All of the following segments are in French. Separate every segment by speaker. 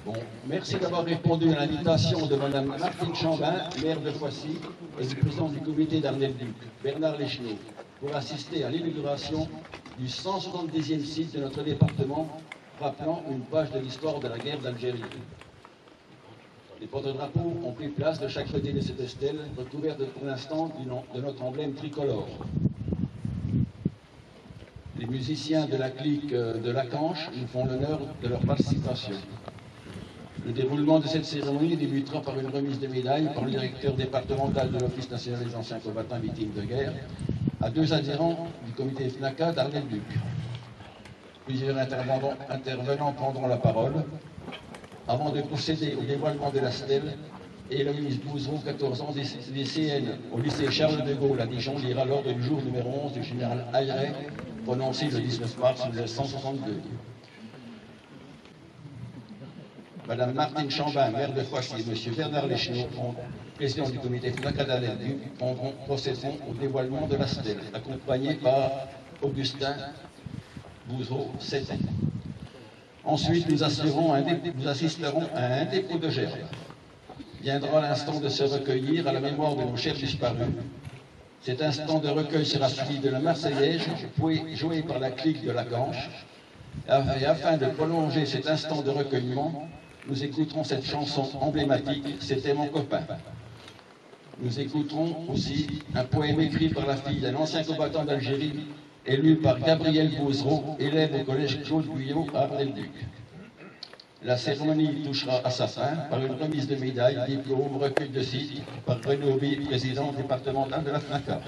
Speaker 1: Bon, merci d'avoir répondu à l'invitation de Mme Martine Chambin, maire de Foissy, et du président du comité d'Arnel-Duc, Bernard Leschneau, pour assister à l'inauguration du 170e site de notre département, rappelant une page de l'histoire de la guerre d'Algérie. Les porte-drapeaux ont pris place de chaque côté de cette stèle, recouverte pour l'instant de notre emblème tricolore. Les musiciens de la clique de Lacanche nous font l'honneur de leur participation. Le déroulement de cette cérémonie débutera par une remise de médailles par le directeur départemental de l'Office national des anciens combattants victimes de guerre à 2 adhérents du comité FNACA d'Arnel-Duc. Plusieurs intervenants prendront la parole avant de procéder au dévoilement de la stèle. Héloïse Bouzereau, 14 ans, lycéenne au lycée Charles de Gaulle à Dijon, lira l'ordre du jour numéro 11 du général Ayret, prononcé le 19 mars 1962. Madame Martine Chambin, maire de Foissy, et Monsieur Bernard Leschneau, président du comité FNACA d'Arnel-Duc, procéderont au dévoilement de la stèle, accompagnés par Augustin Bouzereau, 7 ans. Ensuite, nous assisterons à un dépôt de gerbes. Viendra l'instant de se recueillir à la mémoire de nos chers disparus. Cet instant de recueil sera suivi de la Marseillaise, jouée par la clique de Lacanche. Et afin de prolonger cet instant de recueillement, nous écouterons cette chanson emblématique, « C'était mon copain ». Nous écouterons aussi un poème écrit par la fille d'un ancien combattant d'Algérie, et lu par Gabriel Bouzereau, élève au collège Claude Guyot à Arnel-Duc. La cérémonie touchera à sa fin par une remise de médailles, diplômes, recueil de sites par Bruno Obi, président départemental de la FNACA.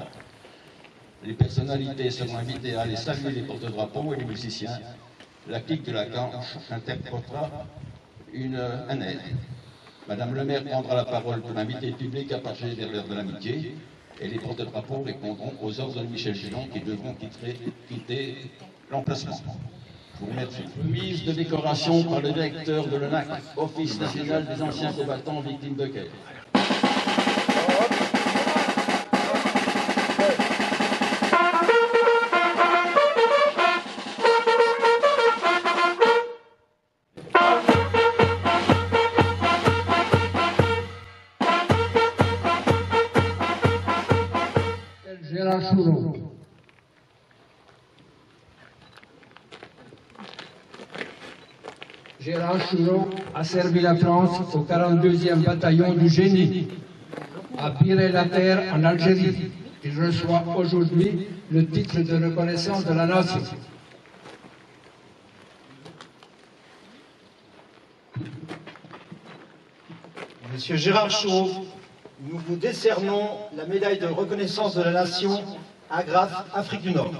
Speaker 1: Les personnalités seront invitées à aller saluer les porte-drapeaux et les musiciens. La clique de Lacanche interprétera un air. Madame le maire prendra la parole pour inviter le public à partager vers l'heure de l'amitié, et les porte-drapeaux répondront aux ordres de Michel Gillon qui devront quitter l'emplacement. Je vous remercie. Remise de décoration par le directeur de l'ONAC, Office national des anciens combattants victimes de guerre.
Speaker 2: Gérard Chouron a servi la France au 42e bataillon du Génie, à Piré-la-Terre en Algérie. Il reçoit aujourd'hui le titre de reconnaissance de la nation.
Speaker 3: Monsieur Gérard Chouron, nous vous décernons la médaille de reconnaissance de la nation Agrafe, Afrique du Nord.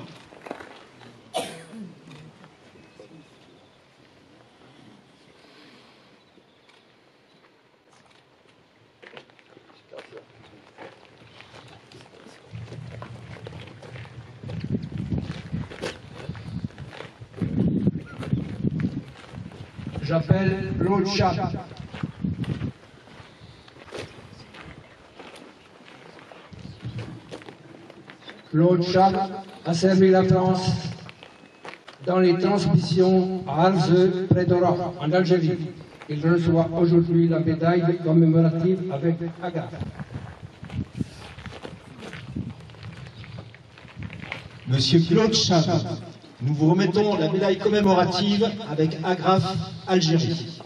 Speaker 2: J'appelle Claude Chape. Claude Chape a servi la France dans les transmissions à Arzeu, près d'Oran, en Algérie. Il reçoit aujourd'hui la médaille commémorative avec Agrafe.
Speaker 3: Monsieur Claude Chape, nous vous remettons la médaille commémorative avec Agrafe, Algérie.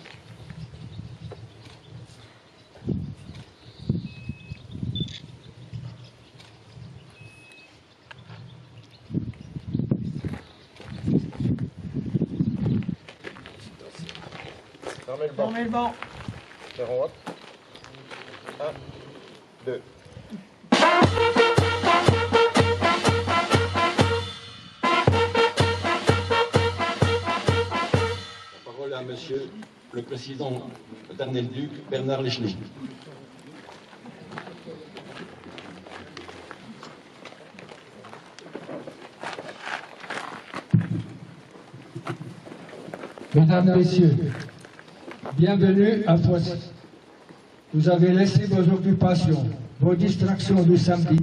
Speaker 4: Fermez le banc.
Speaker 5: 1, 2.
Speaker 1: La parole est à Monsieur le président d'Arnel-Duc, Bernard Leschneau.
Speaker 2: Mesdames, Messieurs, bienvenue à Foissy. Vous avez laissé vos occupations, vos distractions du samedi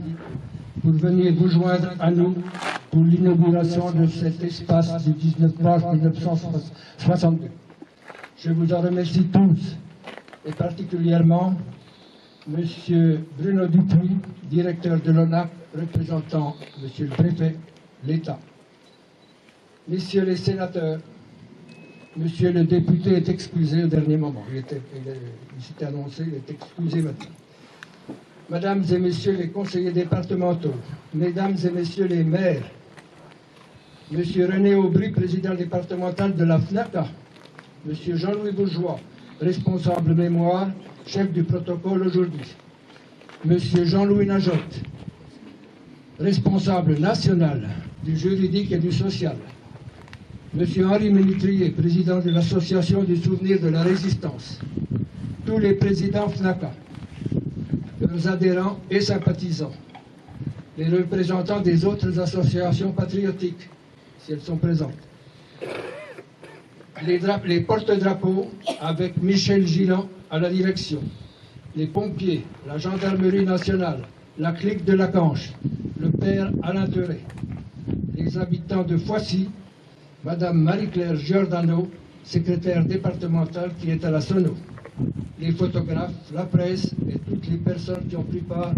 Speaker 2: pour venir vous joindre à nous pour l'inauguration de cet espace du 19 mars 1962. Je vous en remercie tous, et particulièrement M. Bruno Dupuis, directeur de l'ONAC, représentant M. le préfet, l'État. Messieurs les sénateurs, Monsieur le député est excusé au dernier moment. Il s'était annoncé, il est excusé maintenant. Mesdames et Messieurs les conseillers départementaux, Mesdames et Messieurs les maires, Monsieur René Aubry, président départemental de la FNACA, Monsieur Jean-Louis Bourgeois, responsable mémoire, chef du protocole aujourd'hui, Monsieur Jean-Louis Najotte, responsable national du juridique et du social, Monsieur Henri Ménitrier, président de l'Association du souvenir de la résistance, tous les présidents FNACA, leurs adhérents et sympathisants, les représentants des autres associations patriotiques, si elles sont présentes, les porte-drapeaux avec Michel Gillan à la direction, les pompiers, la gendarmerie nationale, la clique de la Canche, le père Alain Teuret, les habitants de Foissy, Madame Marie-Claire Giordano, secrétaire départementale qui est à la Sono, les photographes, la presse et toutes les personnes qui ont pris part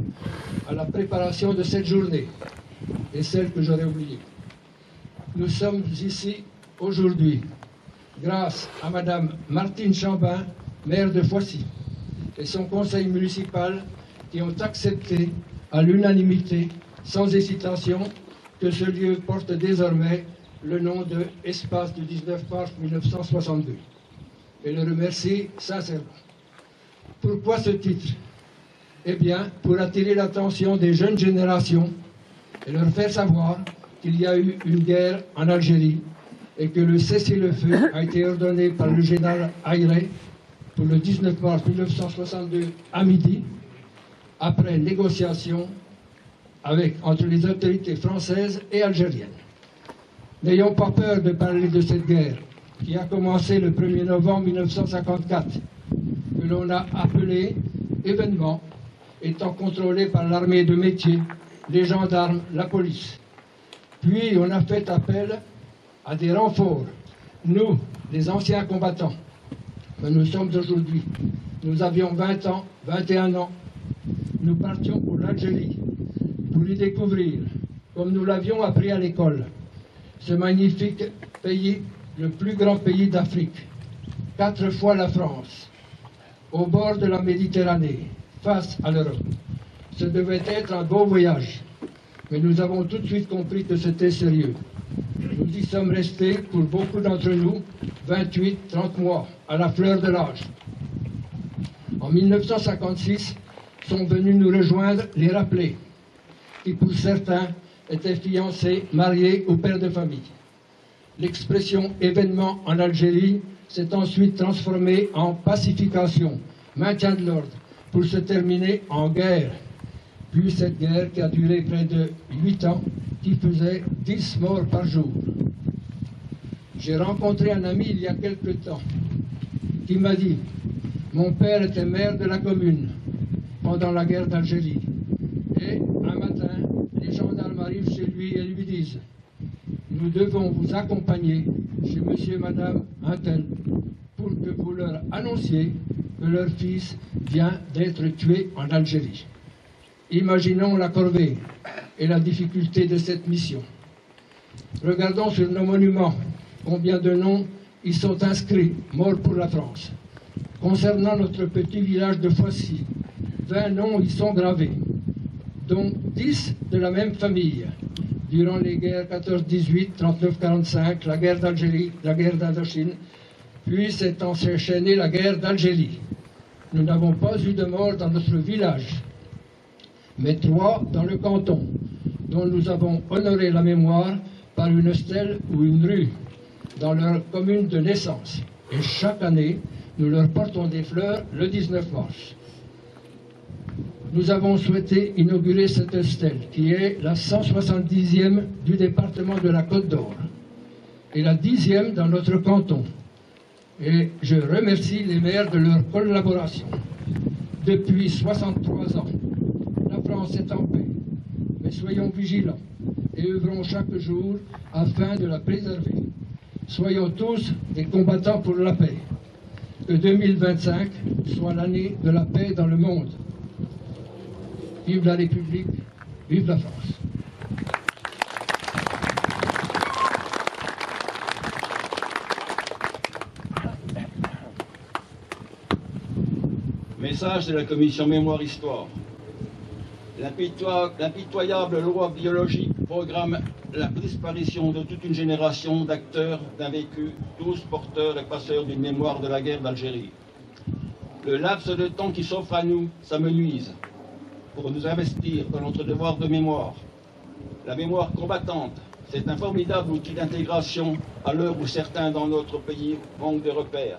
Speaker 2: à la préparation de cette journée et celles que j'aurais oubliées. Nous sommes ici aujourd'hui grâce à Madame Martine Chambin, maire de Foissy, et son conseil municipal qui ont accepté à l'unanimité, sans hésitation, que ce lieu porte désormais le nom de Espace du 19 mars 1962. Et le remercie sincèrement. Pourquoi ce titre? Eh bien, pour attirer l'attention des jeunes générations et leur faire savoir qu'il y a eu une guerre en Algérie et que le cessez-le-feu a été ordonné par le général Ayré pour le 19 mars 1962 à midi, après négociation entre les autorités françaises et algériennes. N'ayons pas peur de parler de cette guerre qui a commencé le 1er novembre 1954, que l'on a appelé événement, étant contrôlé par l'armée de métier, les gendarmes, la police. Puis on a fait appel à des renforts, nous, les anciens combattants, que nous sommes aujourd'hui. Nous avions 20 ans, 21 ans. Nous partions pour l'Algérie, pour y découvrir, comme nous l'avions appris à l'école, ce magnifique pays, le plus grand pays d'Afrique, 4 fois la France, au bord de la Méditerranée, face à l'Europe. Ce devait être un beau voyage, mais nous avons tout de suite compris que c'était sérieux. Nous y sommes restés, pour beaucoup d'entre nous, 28, 30 mois, à la fleur de l'âge. En 1956, sont venus nous rejoindre les rappelés, qui pour certains étaient fiancés, mariés ou pères de famille. L'expression événement en Algérie s'est ensuite transformée en pacification, maintien de l'ordre, pour se terminer en guerre. Puis cette guerre qui a duré près de 8 ans, qui faisait 10 morts par jour. J'ai rencontré un ami il y a quelque temps qui m'a dit « Mon père était maire de la commune pendant la guerre d'Algérie. Et un matin, les gendarmes arrivent chez lui et lui disent « Nous devons vous accompagner chez monsieur et madame Untel pour que vous leur annonciez que leur fils vient d'être tué en Algérie. » Imaginons la corvée et la difficulté de cette mission. Regardons sur nos monuments combien de noms y sont inscrits, morts pour la France. Concernant notre petit village de Foissy, 20 noms y sont gravés, dont 10 de la même famille, durant les guerres 14-18, 39-45, la guerre d'Algérie, la guerre d'Indochine, puis s'est enchaînée la guerre d'Algérie. Nous n'avons pas eu de morts dans notre village, mais 3 dans le canton, dont nous avons honoré la mémoire par une stèle ou une rue dans leur commune de naissance. Et chaque année, nous leur portons des fleurs le 19 mars. Nous avons souhaité inaugurer cette stèle, qui est la 170e du département de la Côte d'Or, et la 10e dans notre canton. Et je remercie les maires de leur collaboration. Depuis 63 ans, la France est en paix, mais soyons vigilants. et œuvrons chaque jour afin de la préserver. Soyons tous des combattants pour la paix. Que 2025 soit l'année de la paix dans le monde. Vive la République, vive la France.
Speaker 1: Message de la commission Mémoire-Histoire. L'impitoyable loi biologique programme la disparition de toute une génération d'acteurs d'un vécu, tous porteurs et passeurs d'une mémoire de la guerre d'Algérie. Le laps de temps qui s'offre à nous s'amenuise pour nous investir dans notre devoir de mémoire. La mémoire combattante, c'est un formidable outil d'intégration à l'heure où certains dans notre pays manquent de repères.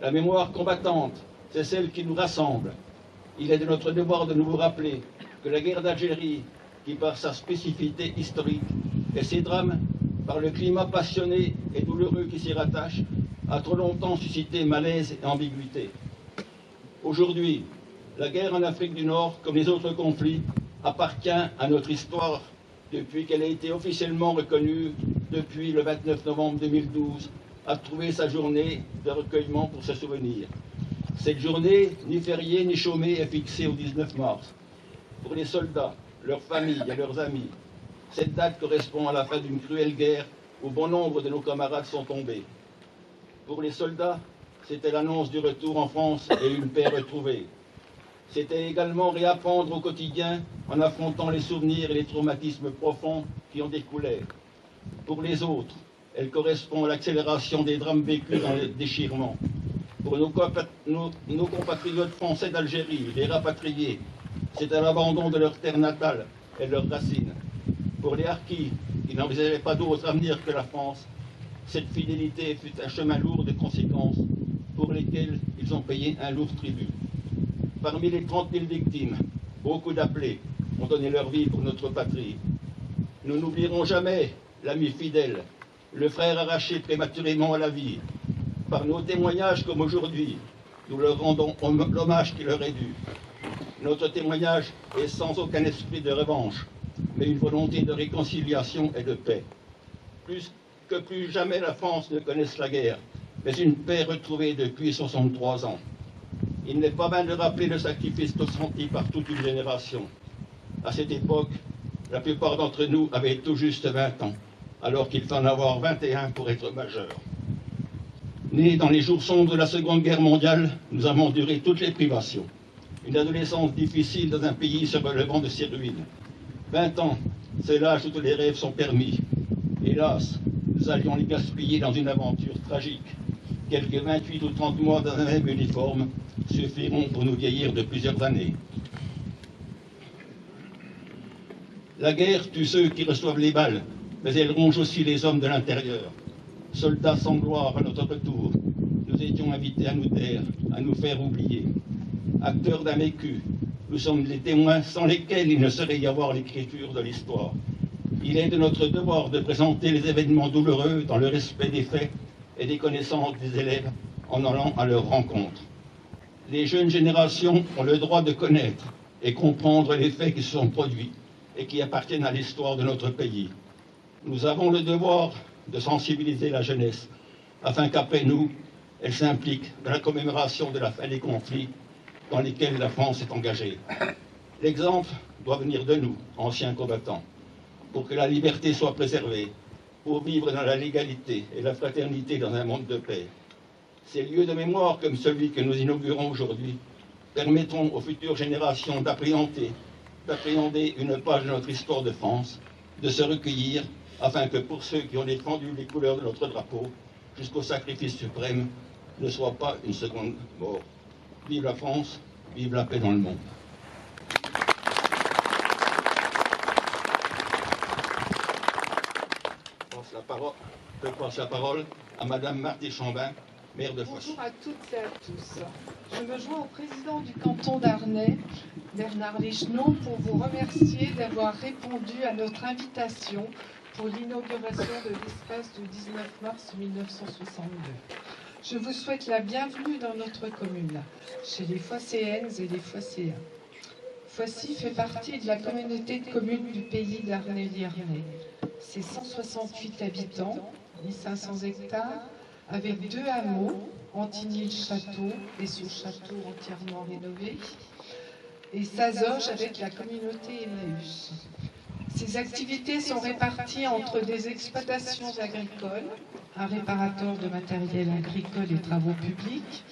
Speaker 1: La mémoire combattante, c'est celle qui nous rassemble. Il est de notre devoir de nous rappeler que la guerre d'Algérie, qui par sa spécificité historique et ses drames, par le climat passionné et douloureux qui s'y rattache, a trop longtemps suscité malaise et ambiguïté. Aujourd'hui, la guerre en Afrique du Nord, comme les autres conflits, appartient à notre histoire depuis qu'elle a été officiellement reconnue depuis le 29 novembre 2012, a trouvé sa journée de recueillement pour se souvenir. Cette journée, ni fériée ni chômée, est fixée au 19 mars. Pour les soldats, leurs familles et leurs amis, cette date correspond à la fin d'une cruelle guerre où bon nombre de nos camarades sont tombés. Pour les soldats, c'était l'annonce du retour en France et une paix retrouvée. C'était également réapprendre au quotidien en affrontant les souvenirs et les traumatismes profonds qui en découlaient. Pour les autres, elle correspond à l'accélération des drames vécus dans le déchirement. Pour nos compatriotes français d'Algérie, les rapatriés, c'est à l'abandon de leur terre natale et leurs racines. Pour les harkis, qui n'envisageaient pas d'autre avenir que la France, cette fidélité fut un chemin lourd de conséquences pour lesquelles ils ont payé un lourd tribut. Parmi les 30 000 victimes, beaucoup d'appelés ont donné leur vie pour notre patrie. Nous n'oublierons jamais l'ami fidèle, le frère arraché prématurément à la vie. Par nos témoignages comme aujourd'hui, nous leur rendons l'hommage qui leur est dû. Notre témoignage est sans aucun esprit de revanche, mais une volonté de réconciliation et de paix. Plus jamais la France ne connaisse la guerre, mais une paix retrouvée depuis 63 ans. Il n'est pas mal de rappeler le sacrifice consenti par toute une génération. À cette époque, la plupart d'entre nous avaient tout juste 20 ans, alors qu'il faut en avoir 21 pour être majeur. Nés dans les jours sombres de la Seconde Guerre mondiale, nous avons enduré toutes les privations. Une adolescence difficile dans un pays se relevant de ses ruines. 20 ans, c'est l'âge où tous les rêves sont permis. Hélas, nous allions les gaspiller dans une aventure tragique. Quelques 28 ou 30 mois dans un même uniforme suffiront pour nous vieillir de plusieurs années. La guerre tue ceux qui reçoivent les balles, mais elle ronge aussi les hommes de l'intérieur. Soldats sans gloire à notre retour, nous étions invités à nous taire, à nous faire oublier. Acteurs d'un vécu, nous sommes les témoins sans lesquels il ne saurait y avoir l'écriture de l'histoire. Il est de notre devoir de présenter les événements douloureux dans le respect des faits et des connaissances des élèves en allant à leur rencontre. Les jeunes générations ont le droit de connaître et comprendre les faits qui se sont produits et qui appartiennent à l'histoire de notre pays. Nous avons le devoir de sensibiliser la jeunesse, afin qu'après nous, elle s'implique dans la commémoration de la fin des conflits dans lesquels la France est engagée. L'exemple doit venir de nous, anciens combattants, pour que la liberté soit préservée, pour vivre dans la légalité et la fraternité dans un monde de paix. Ces lieux de mémoire comme celui que nous inaugurons aujourd'hui permettront aux futures générations d'appréhender une page de notre histoire de France, de se recueillir, afin que pour ceux qui ont défendu les couleurs de notre drapeau, jusqu'au sacrifice suprême, ne soit pas une seconde mort. Vive la France, vive la paix dans le monde. Je passe la parole à Madame Marthe Chambin, maire de Foissy.
Speaker 6: Bonjour à toutes et à tous. Je me joins au président du canton d'Arnay, Bernard Lecheneau, pour vous remercier d'avoir répondu à notre invitation pour l'inauguration de l'espace du 19 mars 1962. Je vous souhaite la bienvenue dans notre commune, chez les Phocéennes et les Phocéens. Foissy fait partie de la communauté de communes du pays d'Arnay-Liernay. C'est 168 habitants, 1500 hectares, avec 2 hameaux, Antigny-le-Château et Sous-Château entièrement rénové, et Sazoge avec la communauté Emmaüs. Ces activités sont réparties entre des exploitations agricoles, un réparateur de matériel agricole et travaux publics,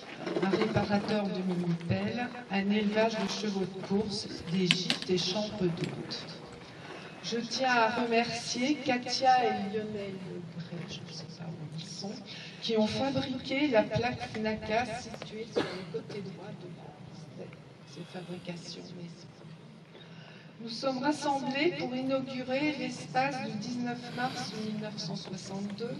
Speaker 6: un réparateur de mini-pelles, un élevage de chevaux de course, des gîtes et chambres d'hôtes. Je tiens à remercier Katia et Lionel Legret, je ne sais pas où ils sont, qui ont fabriqué la plaque FNACA située sur le côté droit de ces fabrications maison. Nous sommes rassemblés pour inaugurer l'espace du 19 mars 1962,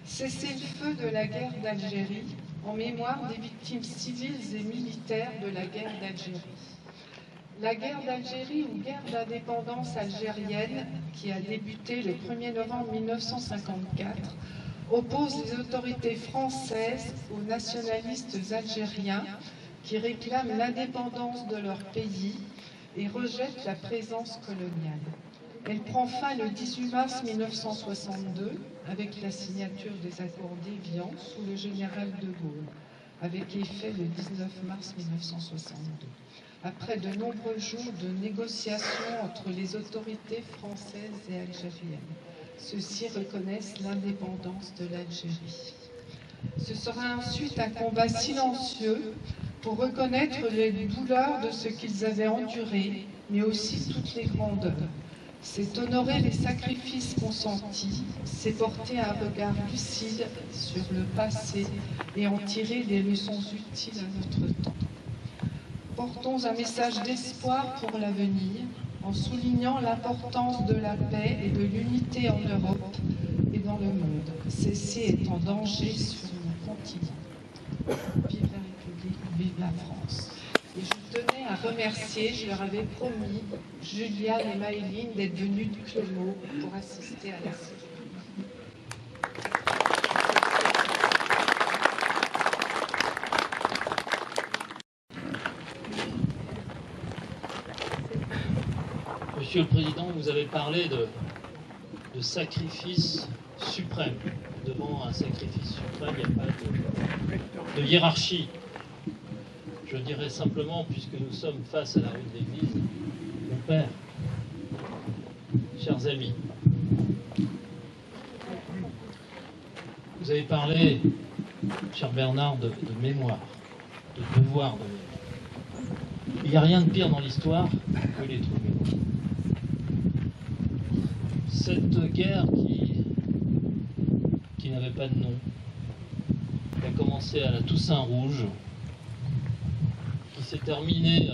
Speaker 6: cessez-le-feu de la guerre d'Algérie, en mémoire des victimes civiles et militaires de la guerre d'Algérie. La guerre d'Algérie ou guerre d'indépendance algérienne, qui a débuté le 1er novembre 1954, oppose les autorités françaises aux nationalistes algériens qui réclament l'indépendance de leur pays et rejettent la présence coloniale. Elle prend fin le 18 mars 1962 avec la signature des accords d'Évian sous le général de Gaulle, avec effet le 19 mars 1962. Après de nombreux jours de négociations entre les autorités françaises et algériennes, ceux-ci reconnaissent l'indépendance de l'Algérie. Ce sera ensuite un combat silencieux pour reconnaître les douleurs de ce qu'ils avaient enduré, mais aussi toutes les grandeurs. C'est honorer les sacrifices consentis, c'est porter un regard lucide sur le passé et en tirer des leçons utiles à notre temps. Portons un message d'espoir pour l'avenir, en soulignant l'importance de la paix et de l'unité en Europe et dans le monde. Celle-ci est en danger sur le continent. Vive la République, vive la France. Et je tenais à remercier, je leur avais promis, Juliane et Maëline d'être venues de Clermont pour assister à la cérémonie.
Speaker 7: Monsieur le Président, vous avez parlé de sacrifice suprême. Devant un sacrifice suprême, il n'y a pas de hiérarchie. Je dirais simplement, puisque nous sommes face à la rue de l'Église, mon père, chers amis, vous avez parlé, cher Bernard, de mémoire, de devoir de mémoire. Il n'y a rien de pire dans l'histoire que les trous de mémoire. Cette guerre qui n'avait pas de nom, qui a commencé à la Toussaint Rouge, qui s'est terminée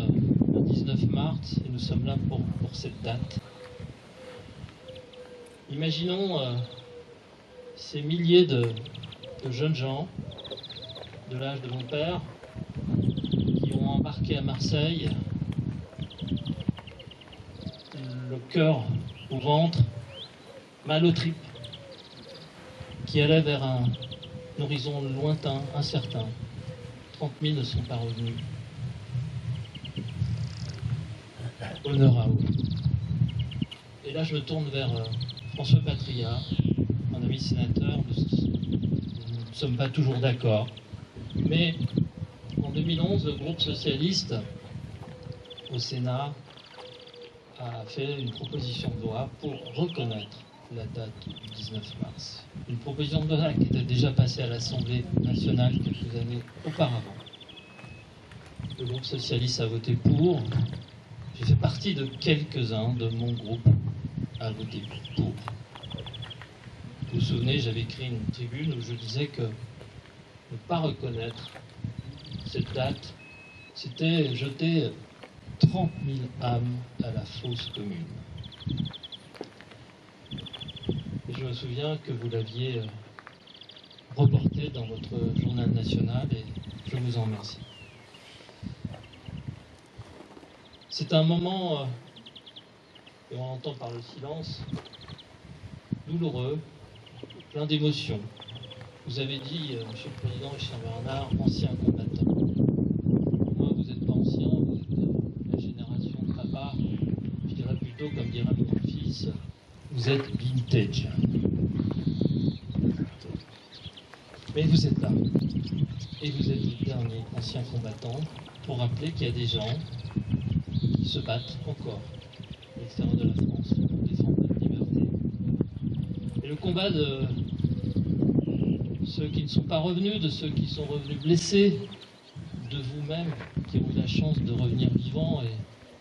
Speaker 7: le 19 mars, et nous sommes là pour cette date. Imaginons ces milliers de jeunes gens de l'âge de mon père qui ont embarqué à Marseille, le cœur au ventre, mal aux tripes, qui allaient vers un horizon lointain, incertain. 30 000 ne sont pas revenus. Honneur à eux. Et là, je me tourne vers François Patria, un ami sénateur. Nous ne sommes pas toujours d'accord. Mais en 2011, le groupe socialiste au Sénat a fait une proposition de loi pour reconnaître la date du 19 mars. Une proposition de loi qui était déjà passée à l'Assemblée nationale quelques années auparavant. Le groupe socialiste a voté pour. J'ai fait partie de quelques-uns de mon groupe à voter pour. Vous vous souvenez, j'avais écrit une tribune où je disais que ne pas reconnaître cette date, c'était jeter 30 000 âmes à la fosse commune. Et je me souviens que vous l'aviez reporté dans votre journal national et je vous en remercie. C'est un moment, et on l'entend par le silence, douloureux, plein d'émotions. Vous avez dit, Monsieur le Président et cher Bernard, ancien combattant. Pour moi, vous n'êtes pas ancien, vous êtes la génération de papa. vous êtes vintage. Mais vous êtes là. Et vous êtes les derniers anciens combattants pour rappeler qu'il y a des gens qui se battent encore à l'extérieur de la France pour défendre la liberté. Et le combat de ceux qui ne sont pas revenus, de ceux qui sont revenus blessés, de vous-même qui ont eu la chance de revenir vivants, et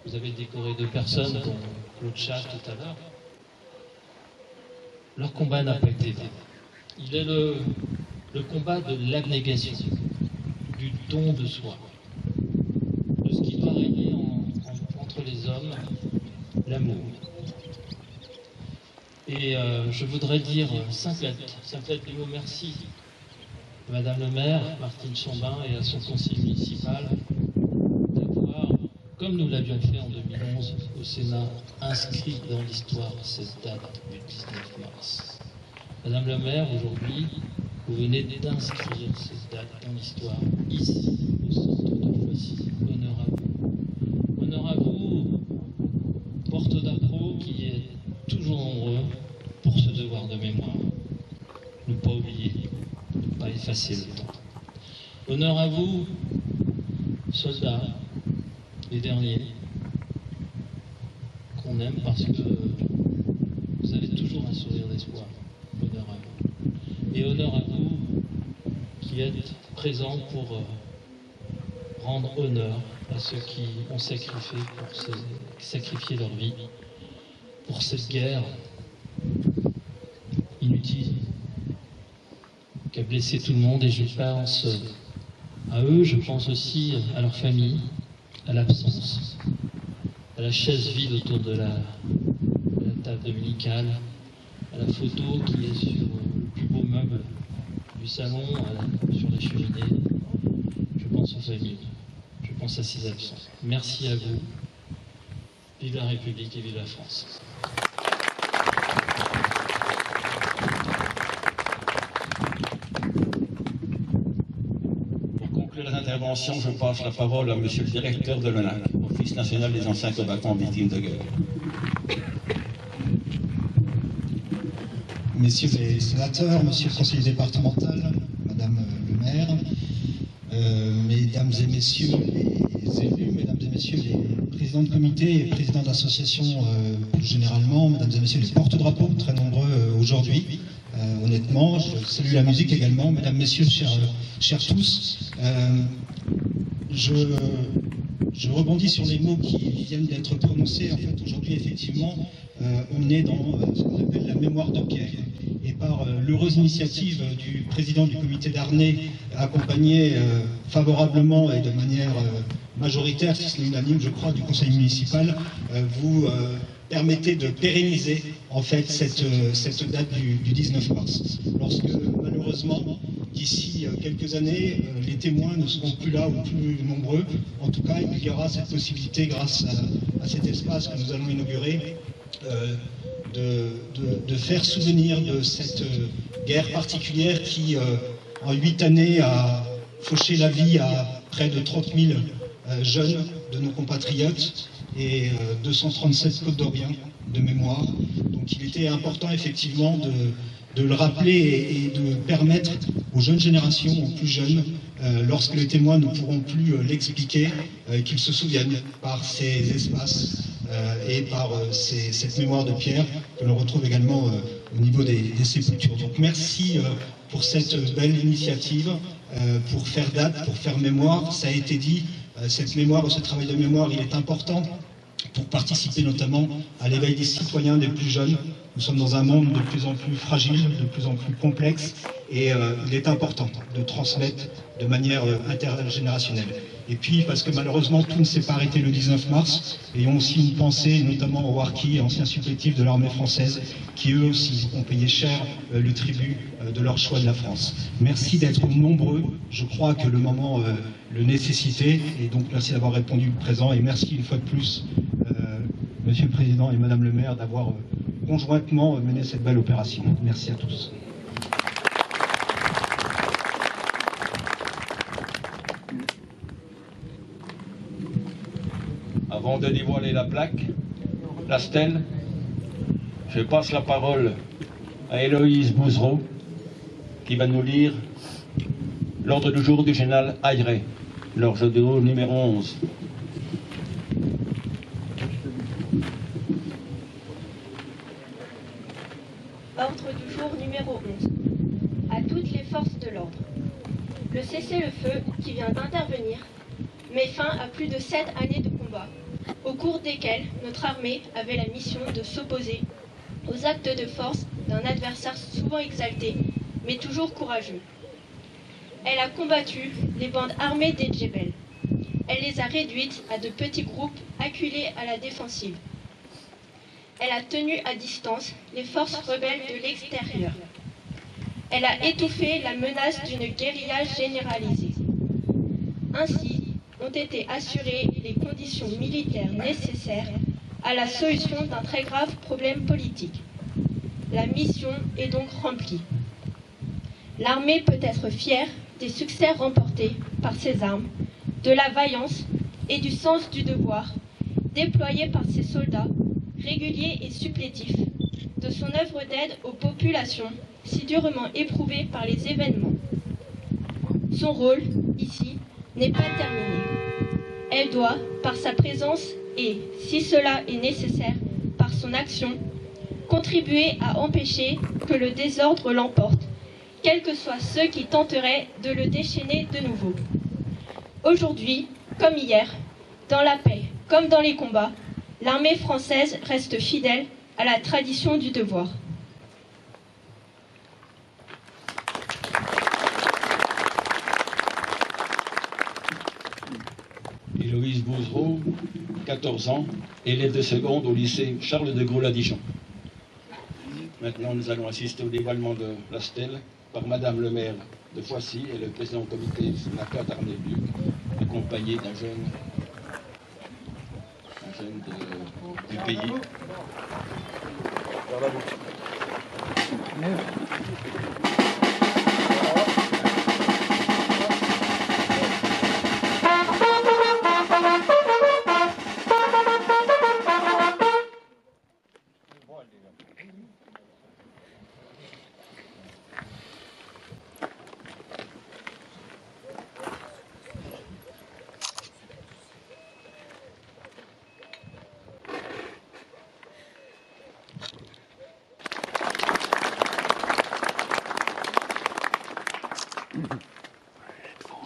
Speaker 7: vous avez décoré 2 personnes, dont Claude Chat tout à l'heure, leur combat n'a pas été vain. Il est le combat de l'abnégation, du don de soi, de ce qui doit régner entre les hommes, l'amour. Et je voudrais dire 5 lettres du mot merci à Madame le maire, Martine Chambin, et à son conseil municipal d'avoir, comme nous l'avions fait en 2011 au Sénat, inscrit dans l'histoire cette date du 19 mars. Madame le maire, aujourd'hui, vous venez d'inscrire cette date dans l'histoire, ici, au centre de Poissy. Honneur à vous. Honneur à vous, porte d'appro, qui est toujours nombreux pour ce devoir de mémoire. Ne pas oublier, ne pas effacer le temps. Honneur à vous, soldats, les derniers, qu'on aime parce que vous avez toujours un sourire d'espoir. Honneur à vous. Et honneur à vous qui êtes présents pour rendre honneur à ceux qui ont sacrifié leur vie pour cette guerre inutile qui a blessé tout le monde. Et je pense à eux, je pense aussi à leur famille, à l'absence, à la chaise vide autour de la table dominicale, à la photo qui est sur le plus beau meuble du salon, sur la cheminée. Je pense aux familles, je pense à ces absents. Merci à vous. Vive la République et vive la France.
Speaker 1: Pour conclure les interventions, je passe la parole à Monsieur le directeur de l'ONAC, Office national des anciens combattants victimes de guerre.
Speaker 8: Messieurs les sénateurs, monsieur le conseiller départemental, madame le maire, mesdames et messieurs les élus, mesdames et messieurs les présidents de comité et présidents d'associations plus généralement, mesdames et messieurs les porte-drapeaux, très nombreux aujourd'hui. Honnêtement, je salue la musique également, mesdames, messieurs, chers tous. Je rebondis sur les mots qui viennent d'être prononcés. En fait, aujourd'hui, effectivement, on est dans ce qu'on appelle la mémoire d'Empierre. Et par l'heureuse initiative du président du comité d'Arnay, accompagné favorablement et de manière majoritaire, si ce n'est unanime, je crois, du conseil municipal, vous permettez de pérenniser en fait cette date du 19 mars. Lorsque malheureusement, d'ici quelques années, les témoins ne seront plus là ou plus nombreux, en tout cas il y aura cette possibilité grâce à cet espace que nous allons inaugurer de faire souvenir de cette guerre particulière qui en 8 années a fauché la vie à près de 30 000 jeunes de nos compatriotes et 237 Côtes d'Orient de mémoire. Donc il était important effectivement de le rappeler et de permettre aux jeunes générations, aux plus jeunes, lorsque les témoins ne pourront plus l'expliquer, qu'ils se souviennent par ces espaces et par cette mémoire de pierre que l'on retrouve également au niveau des sépultures. Donc merci pour cette belle initiative, pour faire date, pour faire mémoire. Ça a été dit, cette mémoire, ce travail de mémoire, il est important pour participer notamment à l'éveil des citoyens, des plus jeunes. Nous sommes dans un monde de plus en plus fragile, de plus en plus complexe, et il est important de transmettre de manière intergénérationnelle. Et puis, parce que malheureusement, tout ne s'est pas arrêté le 19 mars, ayons aussi une pensée, notamment aux harkis, anciens supplétifs de l'armée française, qui eux aussi ont payé cher le tribut de leur choix de la France. Merci d'être nombreux, je crois que le moment le nécessitait, et donc merci d'avoir répondu présent, et merci une fois de plus, Monsieur le Président et Madame le maire, d'avoir conjointement mené cette belle opération. Merci à tous.
Speaker 1: Avant de dévoiler la plaque, la stèle, Je passe la parole à Héloïse Bouzereau, qui va nous lire l'ordre du jour du général Ayret, l'ordre du jour numéro 11.
Speaker 9: Ordre du jour numéro 11. À toutes les forces de l'ordre. Le cessez-le-feu qui vient d'intervenir met fin à plus de 7 années de combat, au cours desquelles notre armée avait la mission de s'opposer aux actes de force d'un adversaire souvent exalté, mais toujours courageux. Elle a combattu les bandes armées des Djebel. Elle les a réduites à de petits groupes acculés à la défensive. Elle a tenu à distance les forces rebelles de l'extérieur. Elle a étouffé la menace d'une guérilla généralisée. Ainsi ont été assurées les conditions militaires nécessaires à la solution d'un très grave problème politique. La mission est donc remplie. L'armée peut être fière des succès remportés par ses armes, de la vaillance et du sens du devoir déployés par ses soldats, réguliers et supplétifs, de son œuvre d'aide aux populations si durement éprouvées par les événements. Son rôle, ici, n'est pas terminé. Elle doit, par sa présence et, si cela est nécessaire, par son action, contribuer à empêcher que le désordre l'emporte, quels que soient ceux qui tenteraient de le déchaîner de nouveau. Aujourd'hui, comme hier, dans la paix comme dans les combats, l'armée française reste fidèle à la tradition du devoir.
Speaker 1: Héloïse Bouzereau, 14 ans, élève de seconde au lycée Charles de Gaulle à Dijon. Maintenant, nous allons assister au dévoilement de la stèle par Madame le maire de Foissy et le président du comité Naka d'Arnay-Duc, accompagné d'un jeune du pays.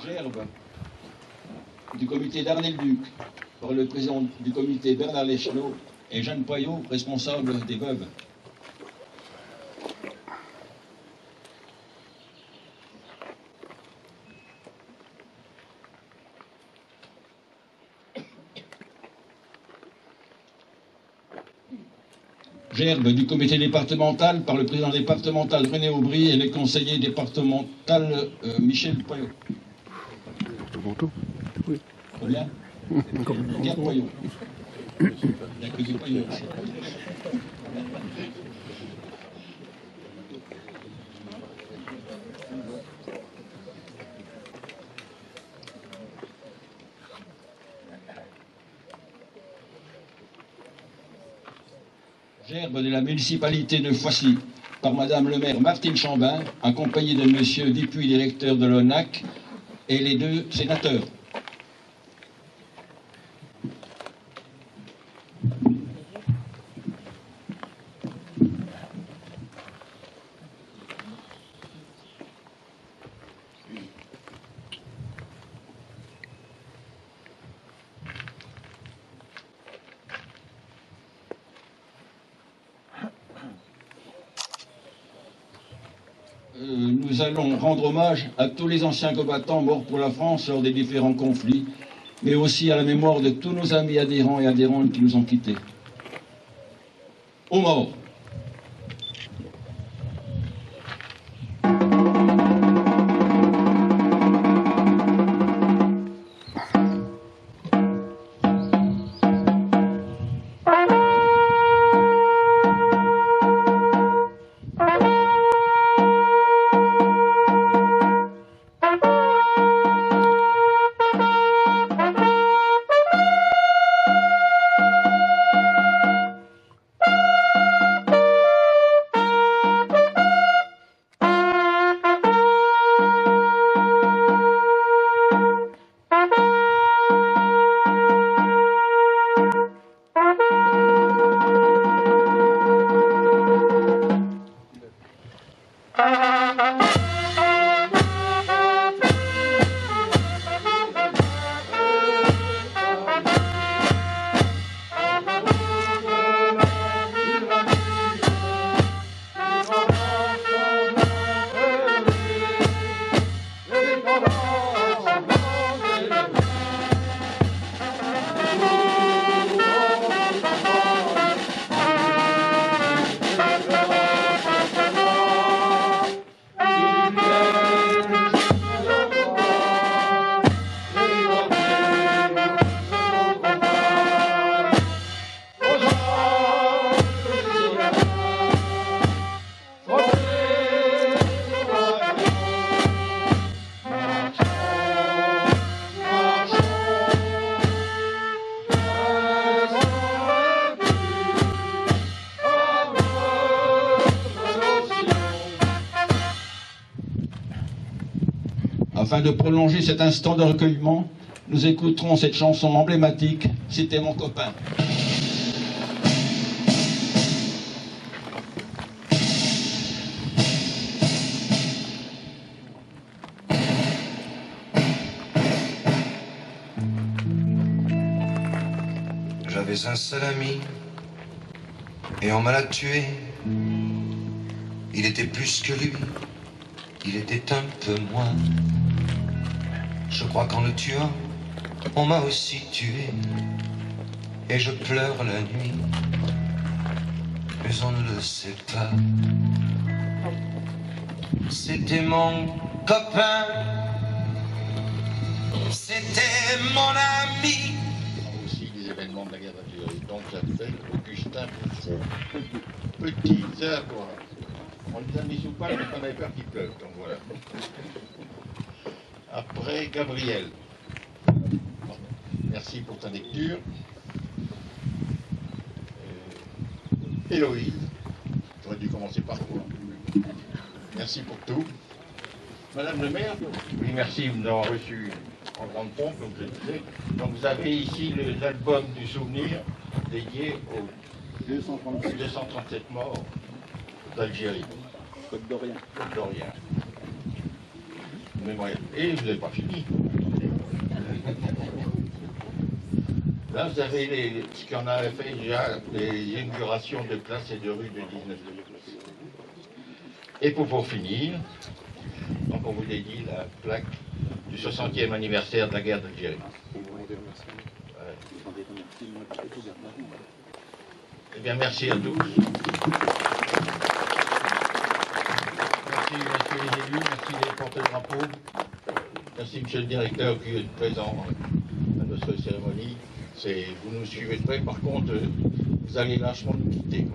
Speaker 1: Gerbe du comité d'Arnay-le-Duc par le président du comité Bernard Leschenot et Jeanne Poyot, responsable des veuves. Gerbe du comité départemental par le président départemental René Aubry et le conseiller départemental Michel Poyot. Combien Pierre Poyot. Il n'y a que du Poyot ici. Gerbe de la municipalité de Foissy par Madame le maire Martine Chambin, accompagnée de Monsieur Dupuis, directeur de l'ONAC, et les deux sénateurs. Nous allons rendre hommage à tous les anciens combattants morts pour la France lors des différents conflits, mais aussi à la mémoire de tous nos amis adhérents et adhérentes qui nous ont quittés. Aux morts. Afin de prolonger cet instant de recueillement, nous écouterons cette chanson emblématique, C'était mon copain.
Speaker 10: J'avais un seul ami et on me l'a tué. Il était plus que lui, il était un peu moins. Je crois qu'en le tuant, on m'a aussi tué. Et je pleure la nuit, mais on ne le sait pas. C'était mon copain, c'était mon ami.
Speaker 5: Aussi des événements de la guerre d'Algérie. Donc j'appelle Augustin Boufron. Petit, ça quoi. On les a mis sous paille, mais on avait peur qu'il pleuve, donc voilà. Après, Gabriel. Bon, merci pour ta lecture. Héloïse. J'aurais dû commencer par toi. Merci pour tout. Madame le maire, oui, merci, nous avons reçu en grande pompe, comme je disais. Donc vous avez ici l'album du souvenir dédié aux 237 morts d'Algérie. Côte d'Orient. Côte d'Orient. Et vous n'avez pas fini. Là, vous avez ce qu'on avait fait déjà, les inaugurations de places et de rues de 19. Et pour finir, donc on vous dédie la plaque du 60e anniversaire de la guerre d'Algérie. Eh bien, merci à tous. Merci, messieurs les élus, merci les porte-drapeaux, merci, monsieur le directeur, qui est présent à notre cérémonie. Vous nous suivez de près, par contre, vous allez lâchement nous quitter.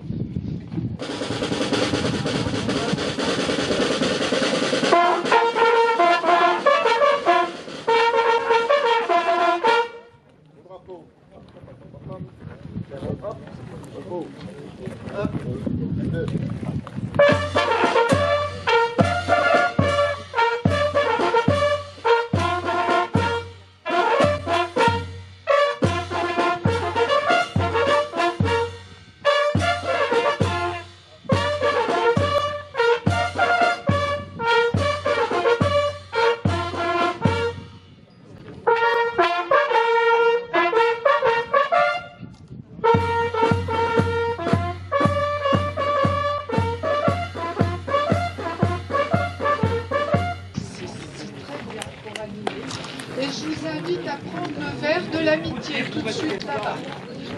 Speaker 6: Et je vous invite à prendre le verre de l'amitié tout de suite là-bas.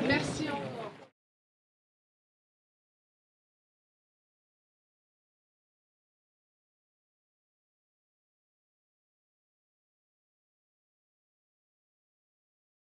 Speaker 6: Merci.